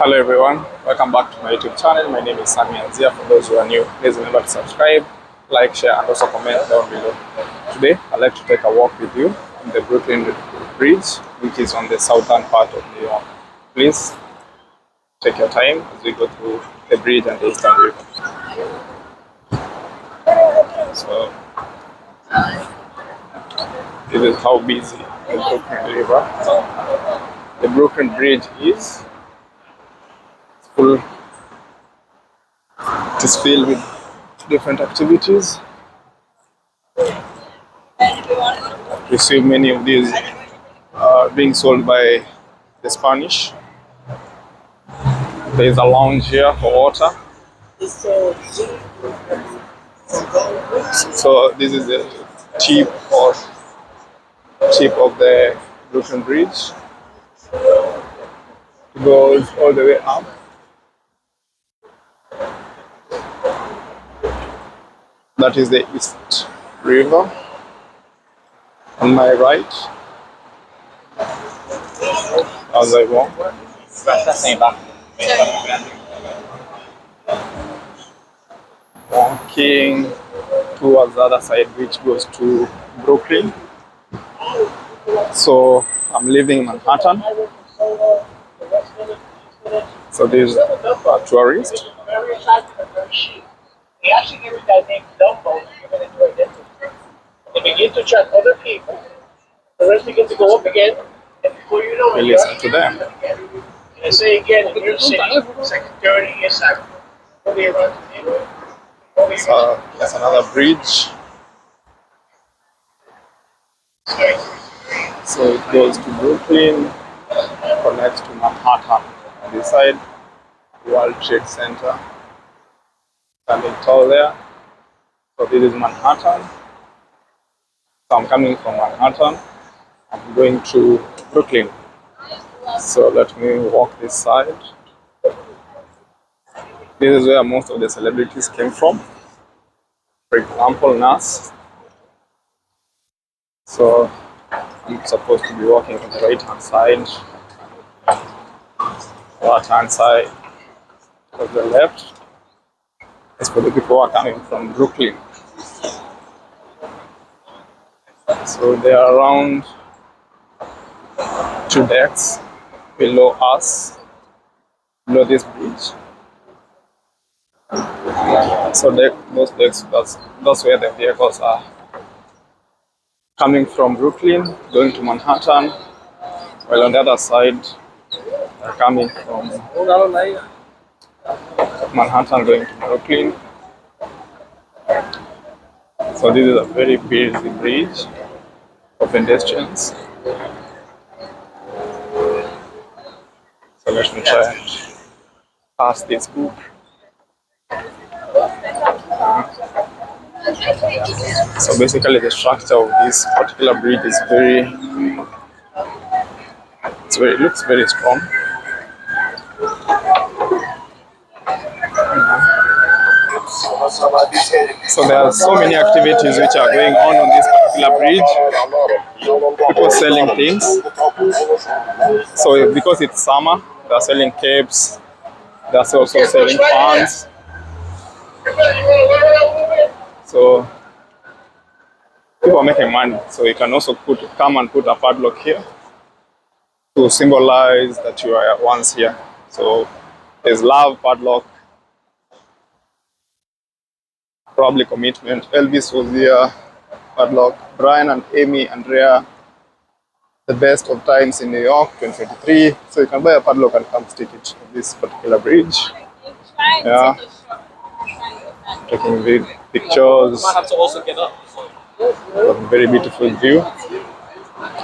Hello everyone, welcome back to my YouTube channel. My name is Sami Anzia. For those who are new, please remember to subscribe, like, share and also comment down below. Today, I'd like to take a walk with you on the Brooklyn Bridge, which is on the southern part of New York. Please take your time as we go through the bridge and the Eastern River. So, this is how busy the Brooklyn River, the Brooklyn Bridge is. Full. It is filled with different activities. You see many of these being sold by the Spanish. There is a lounge here for water. So this is the tip of the Brooklyn Bridge. It goes all the way up. That is the East River. On my right, as I walk, walking towards the other side, which goes to Brooklyn. So I'm living in Manhattan. So there's a tourist. They actually give it that name Dumbo to give it into identity. They begin to chat other people. The rest begin to go up again, and before you know it, We listen to them. And I say again, in your city, it's like 30 years after. Probably around the neighborhood. So there's another bridge. So it goes to Brooklyn, connects to Manhattan. On this side, World Trade Center. Standing tall there. So this is Manhattan. So I'm coming from Manhattan. I'm going to Brooklyn. So let me walk this side. This is where most of the celebrities came from. For example, Nas. So I'm supposed to be walking on the right hand side, left hand side, to the left. It's for the people who are coming from Brooklyn. So there are around 2 decks below us, below this bridge. So those decks, that's where the vehicles are coming from Brooklyn, going to Manhattan, while on the other side, they're coming from Manhattan going to Brooklyn. So this is a very busy bridge for pedestrians. So let me try and pass this book. So basically the structure of this particular bridge is it looks very strong. So there are so many activities which are going on this particular bridge. People selling things. So because it's summer, they're selling capes. They're also selling fans. So people are making money. So you can also come and put a padlock here to symbolize that you are once here. So there's love padlock. Probably commitment. Elvis was here, padlock. Brian and Amy, Andrea, the best of times in New York, 2023. So you can buy a padlock and come stick it on this particular bridge. Yeah. Taking big pictures. I have to also get up. Very beautiful view.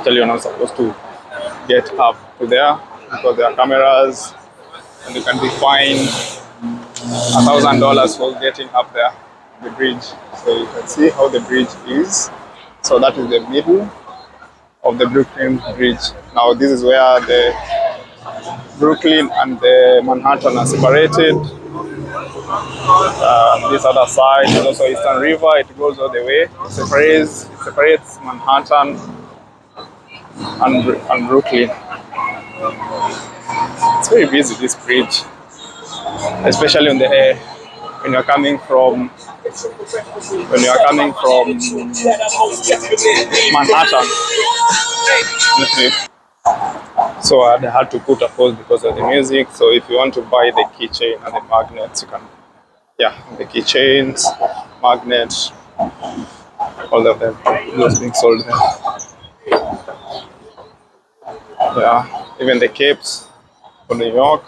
Tell you're not supposed to get up to there because there are cameras and you can be fined $1,000 for getting up there. The bridge. So you can see how the bridge is. So that is the middle of the Brooklyn Bridge. Now this is where the Brooklyn and the Manhattan are separated. This other side is also Eastern River. It goes all the way. It separates Manhattan and Brooklyn. It's very busy, this bridge, especially on the when you're coming from Manhattan. So I had to put a pause because of the music. So if you want to buy the keychain and the magnets, you can. Yeah, the keychains, magnets, all of them, those being sold there. Yeah, even the capes for New York.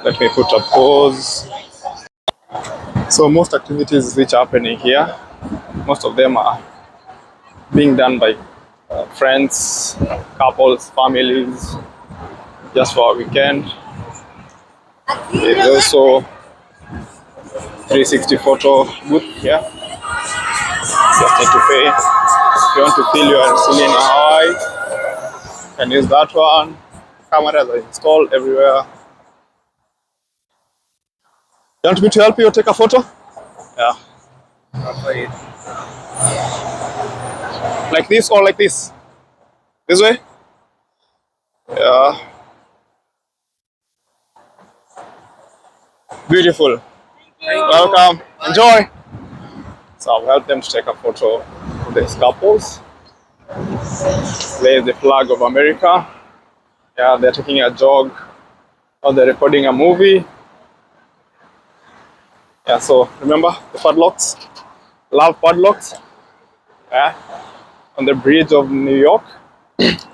Let me put a pause. So most activities which are happening here, most of them are being done by friends, couples, families, just for a weekend. There's also 360 photo booth here. Just need to pay. If you want to feel you are still in Hawaii, you can use that one. Cameras are installed everywhere. You want me to help you take a photo? Yeah. Like this or like this? This way? Yeah. Beautiful. Welcome. Enjoy. So I'll help them to take a photo of these couples. There's the flag of America. Yeah, they're taking a jog or they're recording a movie. Yeah, so remember the padlocks? Love padlocks. Yeah. On the bridge of New York,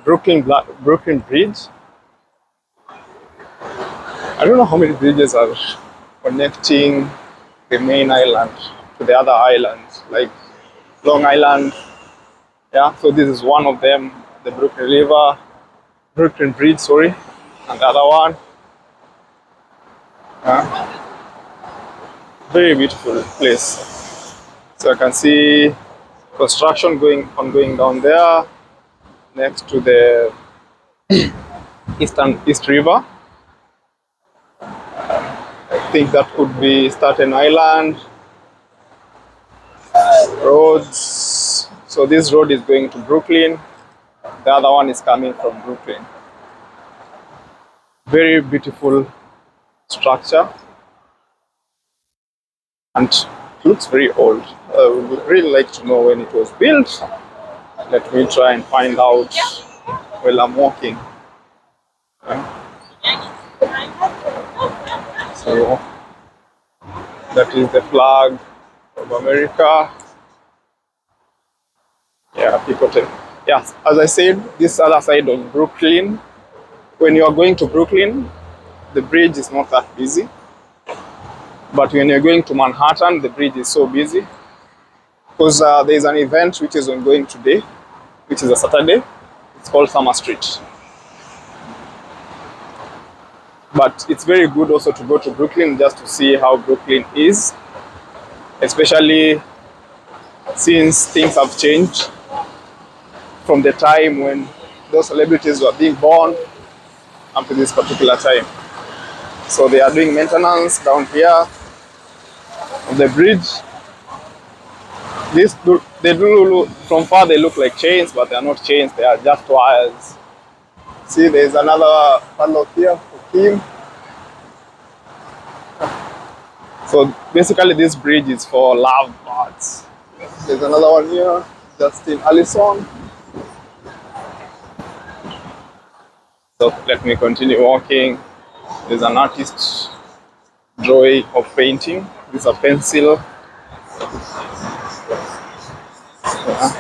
Brooklyn Bridge. I don't know how many bridges are connecting the main island to the other islands, like Long Island. Yeah, so this is one of them, the Brooklyn Bridge, sorry, and the other one. Yeah, very beautiful place. So I can see construction going down there next to the East River. I think that could be Staten Island roads. So this road is going to Brooklyn. The other one is coming from Brooklyn. Very beautiful structure and it looks very old. I would really like to know when it was built. Let me try and find out while I'm walking. So that is the flag of America. Yeah, people take. Yeah, as I said, this other side of Brooklyn. When you are going to Brooklyn, the bridge is not that busy. But when you're going to Manhattan, the bridge is so busy because there is an event which is ongoing today, which is a Saturday. It's called Summer Street. But it's very good also to go to Brooklyn just to see how Brooklyn is, especially since things have changed from the time when those celebrities were being born up to this particular time. So they are doing maintenance down here on the bridge. From far they look like chains, but they are not chains, they are just wires. See, there's another padlock here for Kim. So basically this bridge is for lovebirds. There's another one here, Justin Allison. So let me continue walking. There's an artist drawing or painting. This is a pencil. Yeah.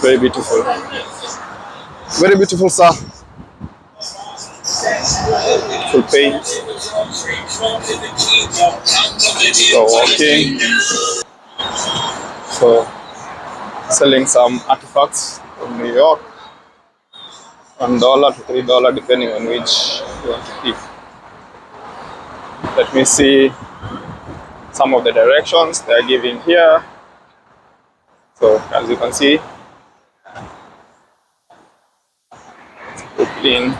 Very beautiful. Very beautiful, sir. Full paint. So walking. So selling some artifacts from New York. $1 to $3 depending on which you want to pick. Let me see some of the directions they are giving here. So as you can see, Brooklyn.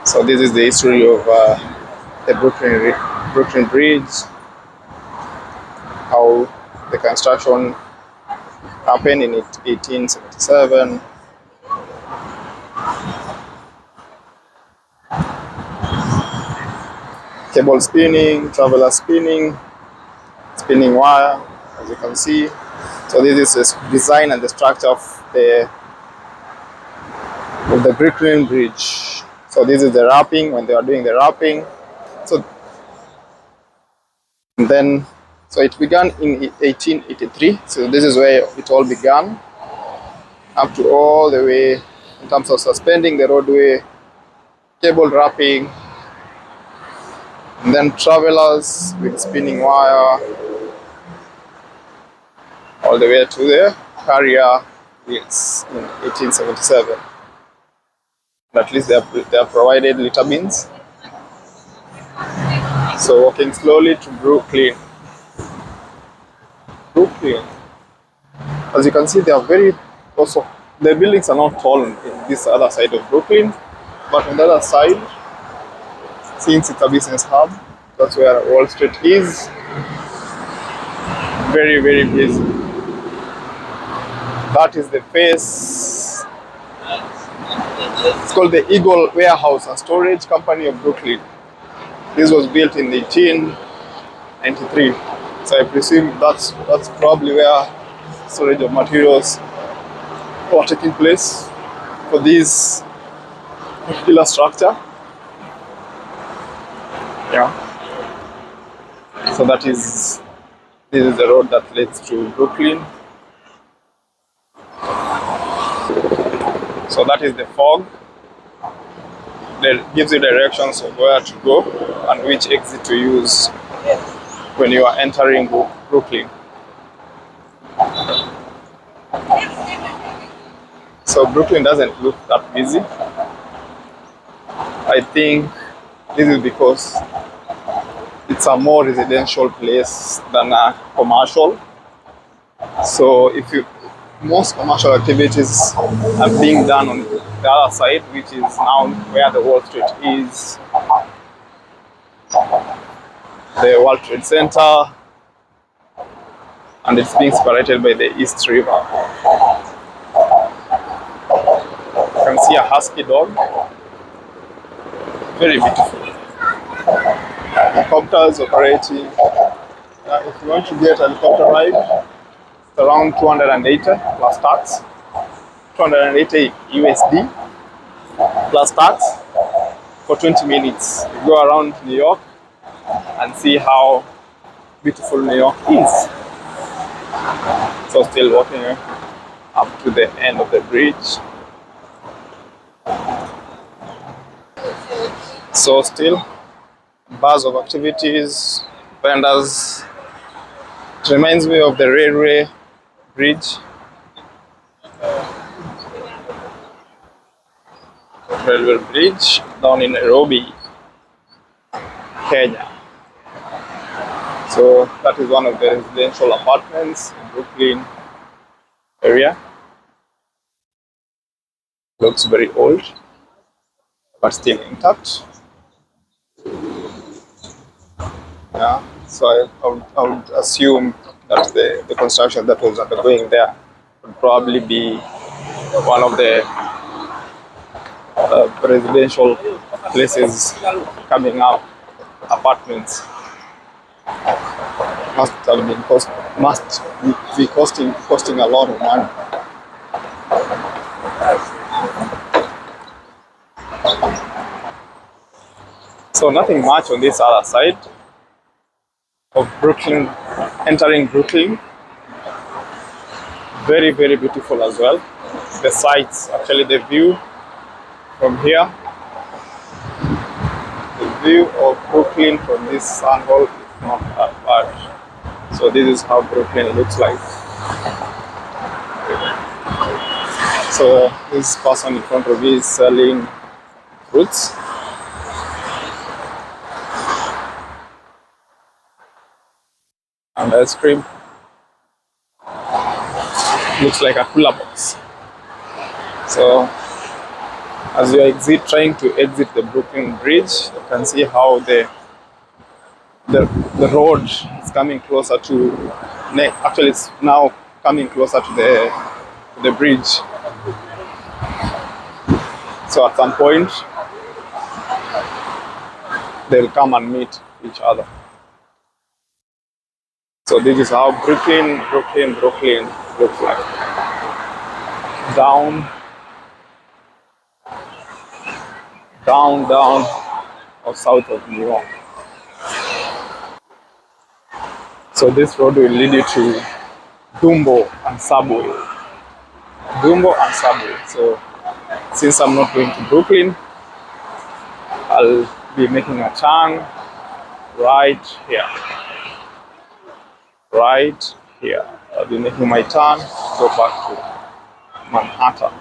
So this is the history of the Brooklyn Bridge, how the construction happened in 1877. cable spinning, traveler spinning, spinning wire, as you can see. So this is the design and the structure of the Brooklyn Bridge. So this is the wrapping when they are doing the wrapping. So then, so it began in 1883. So this is where it all began, up to all the way in terms of suspending the roadway, cable wrapping, and then travelers with spinning wire, all the way to the carrier wheels in 1877. At least they are provided litter bins. So walking slowly to Brooklyn. Brooklyn. As you can see, they are very also the buildings are not tall in this other side of Brooklyn, but on the other side, since it's a business hub, that's where Wall Street is. Very, very busy. That is the face. It's called the Eagle Warehouse and Storage Company of Brooklyn. This was built in 1893. So I presume that's probably where storage of materials were taking place for this particular structure. Yeah. So this is the road that leads to Brooklyn. So that is the fog. That gives you directions of where to go and which exit to use when you are entering Brooklyn. So Brooklyn doesn't look that busy. I think this is because it's a more residential place than a commercial. So most commercial activities are being done on the other side, which is now where the Wall Street is, the World Trade Center, and it's being separated by the East River. You can see a husky dog, very beautiful. Helicopters operating. If you want to get a helicopter ride, it's around 280 plus tax, 280 USD plus tax for 20 minutes. You go around New York and see how beautiful New York is. So still walking up to the end of the bridge. So still buzz of activities, vendors. It reminds me of the railway bridge. Railway bridge down in Nairobi, Kenya. So that is one of the residential apartments in Brooklyn area. Looks very old, but still intact. Yeah. So I would assume that the construction that was undergoing there would probably be one of the residential places coming up, apartments. Must be costing a lot of money. So nothing much on this other side of Brooklyn, entering Brooklyn. Very, very beautiful as well. The sights, actually the view from here, the view of Brooklyn from this angle is not that bad. So this is how Brooklyn looks like. So this person in front of me is selling fruits. And ice cream. Looks like a cooler box. So as you trying to exit the Brooklyn Bridge, you can see how the road is coming closer to. Actually, it's now coming closer to the bridge. So at some point, they'll come and meet each other. So this is how Brooklyn looks like. Down, down, or south of New York. So this road will lead you to Dumbo and Subway. Dumbo and Subway. So since I'm not going to Brooklyn, I'll be making a turn right here. Right here. I'll be making my turn to go back to Manhattan.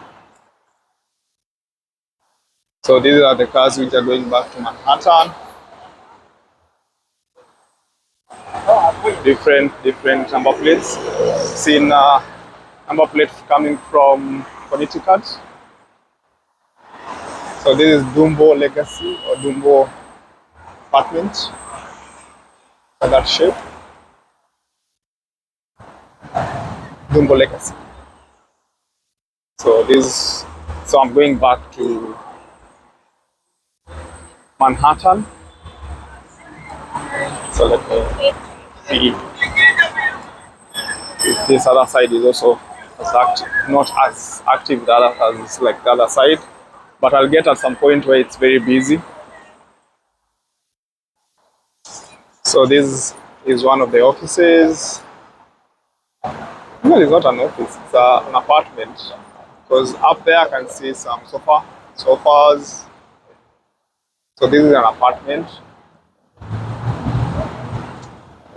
So these are the cars which are going back to Manhattan. Different number plates. Seen number plates coming from Connecticut. So this is Dumbo Legacy or Dumbo Apartment. That shape. Dumbo Legacy. So I'm going back to Manhattan. So let me see if this other side is also not as active as like the other side, but I'll get at some point where it's very busy. So this is one of the offices. No, it's not an office, it's an apartment. Because up there I can see some sofas. So this is an apartment.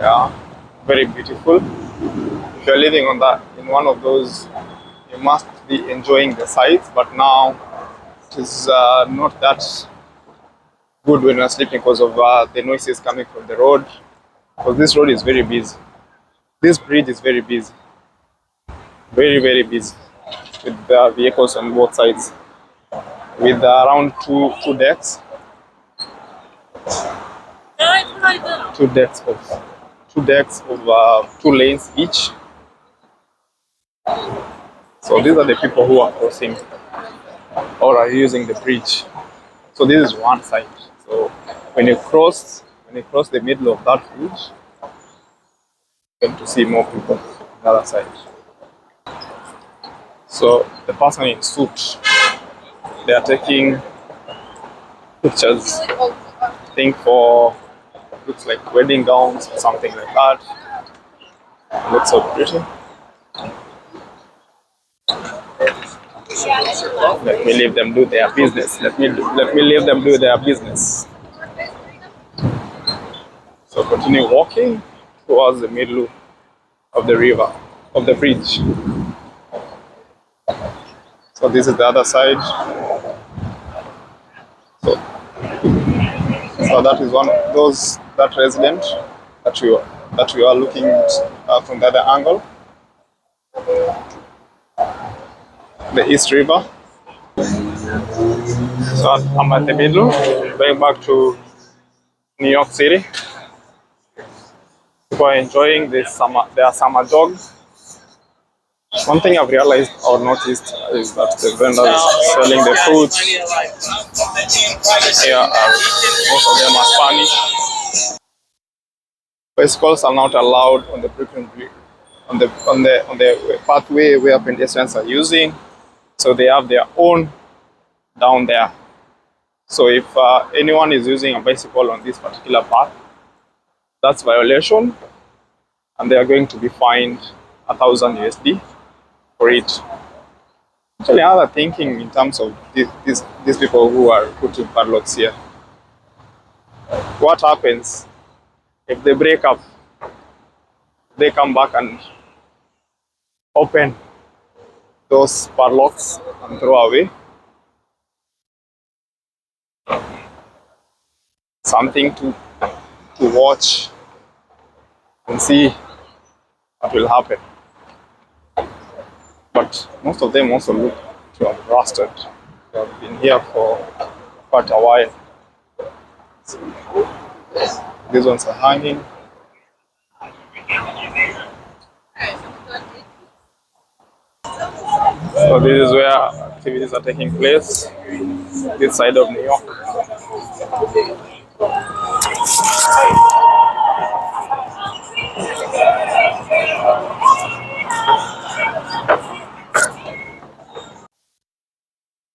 Yeah, very beautiful. If you're living in one of those, you must be enjoying the sights. But now it is not that good when you're sleeping because of the noises coming from the road. Because this road is very busy. This bridge is very busy. Very busy with the vehicles on both sides. With around two decks. Two decks of 2 lanes each. So these are the people who are crossing or are using the bridge. So this is one side. So when you cross the middle of that bridge, you're going to see more people on the other side. So the person in suit, they are taking pictures, I think for looks like wedding gowns or something like that. Looks so pretty. Let me leave them do their business. Let me leave them do their business. So continue walking towards the middle of the river, of the bridge. So this is the other side. So that is that resident that we are looking at from the other angle, the East River. So I'm at the middle, going back to New York City. People are enjoying their summer jogs. One thing I've realized or noticed is that the vendors selling the fruits here most of them are Spanish. Bicycles are not allowed on the Brooklyn Bridge, on the pathway where pedestrians are using, so they have their own down there. So if anyone is using a bicycle on this particular path, that's violation, and they are going to be fined 1,000 USD for it. Actually, I was thinking in terms of these people who are putting padlocks here. What happens if they break up? They come back and open those padlocks and throw away. Something to watch and see what will happen. But most of them also look to have rusted. They have been here for quite a while. So these ones are hanging. So this is where activities are taking place, this side of New York.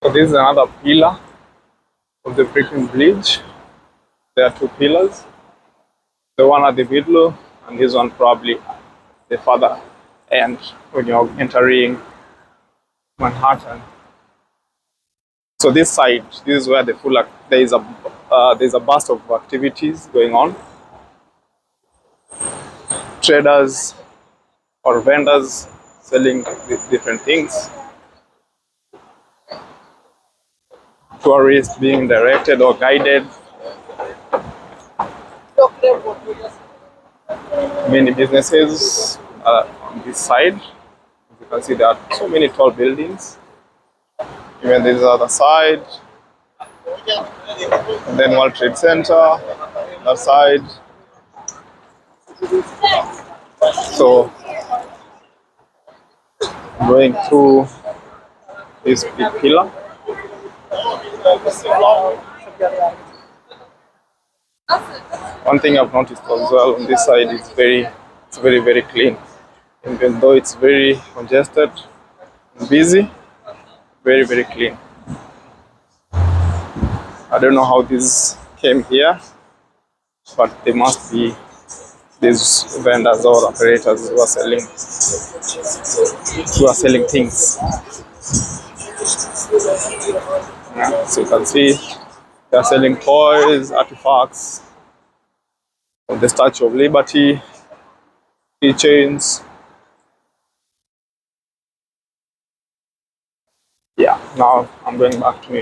So this is another pillar of the Brooklyn Bridge. There are two pillars. The one at the middle, and this one probably the further end when you're entering Manhattan. So this side, this is where the full there's a burst of activities going on. Traders or vendors selling different things. Tourists being directed or guided. Many businesses on this side. As you can see, there are so many tall buildings. Even this other side. And then World Trade Center, that side. So going through this big pillar. One thing I've noticed as well on this side is it's very clean. Even though it's very congested and busy, very clean. I don't know how this came here, but there must be these vendors or operators who are selling things. Yeah, so you can see they are selling toys, artifacts of the Statue of Liberty, keychains. Yeah, now I'm going back to New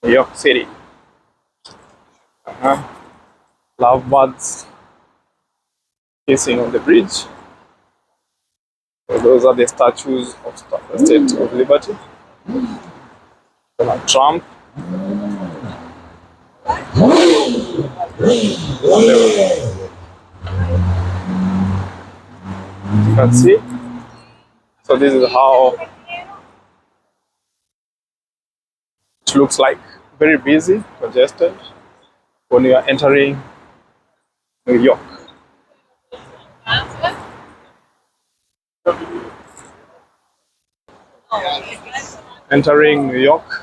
York City. Lovebirds kissing on the bridge. So those are the statues of the Statue of Liberty. Donald Trump. You can see. So this is how it looks like. Very busy, congested when you are entering New York. Entering New York,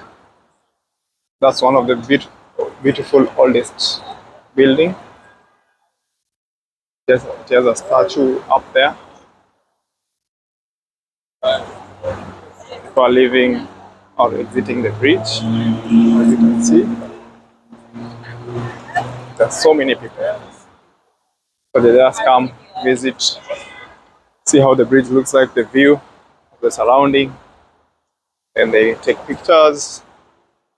that's one of the beautiful oldest building. There's a statue up there. People are leaving or exiting the bridge. As you can see, there's so many people. So they just come, visit, see how the bridge looks like, the view of the surrounding, and they take pictures.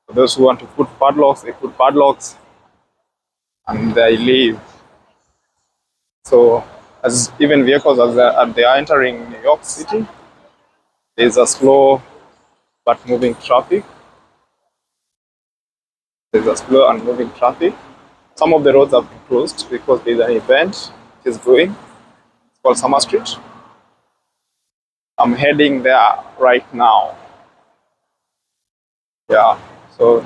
For those who want to put padlocks, they put padlocks, and they leave. So, as even vehicles as they are entering New York City, there's a slow but moving traffic. There's a slow and moving traffic. Some of the roads have been closed because there's an event which is going. It's called Summer Street. I'm heading there right now. Yeah. So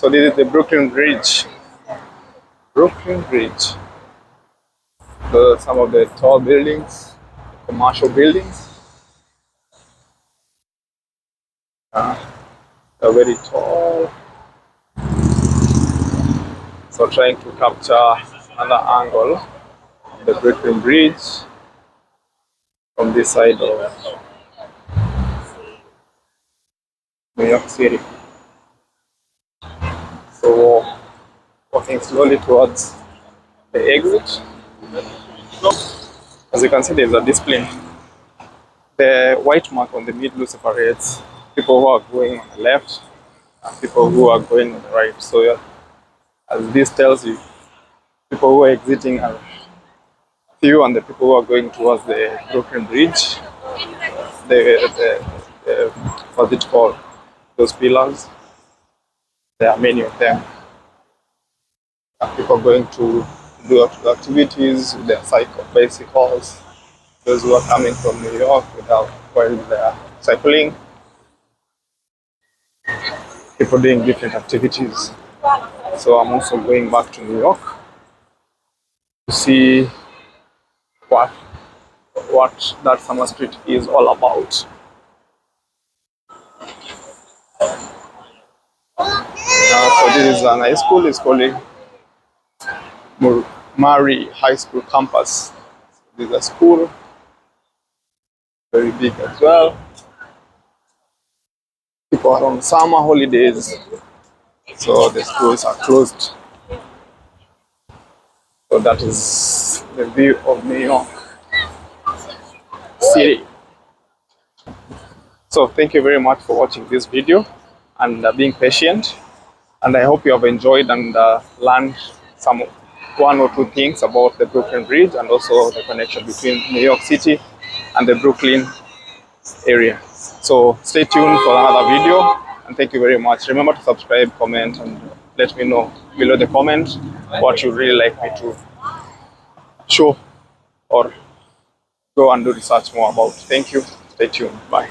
this is the Brooklyn Bridge. Brooklyn Bridge. Some of the tall buildings, commercial buildings. They're very tall. So trying to capture another angle of the Brooklyn Bridge from this side of New York City. So walking slowly towards the exit. As you can see, there's a display. The white mark on the middle separates people who are going on the left and people who are going on the right. So yeah, as this tells you, people who are exiting are few, and the people who are going towards the Brooklyn Bridge, the what's it called? Those pillars. There are many of them. People going to do activities with their bicycles. Those who are coming from New York while they are cycling. People doing different activities. So I'm also going back to New York to see what that Summer Street is all about. This is an high school. It's called Murray High School campus. This is a school, very big as well. People are on summer holidays, so the schools are closed. So that is the view of New York City. So thank you very much for watching this video and being patient. And I hope you have enjoyed and learned some one or two things about the Brooklyn Bridge and also the connection between New York City and the Brooklyn area. So stay tuned for another video, and thank you very much. Remember to subscribe, comment, and let me know below the comment what you really like me to show or go and do research more about. Thank you. Stay tuned. Bye.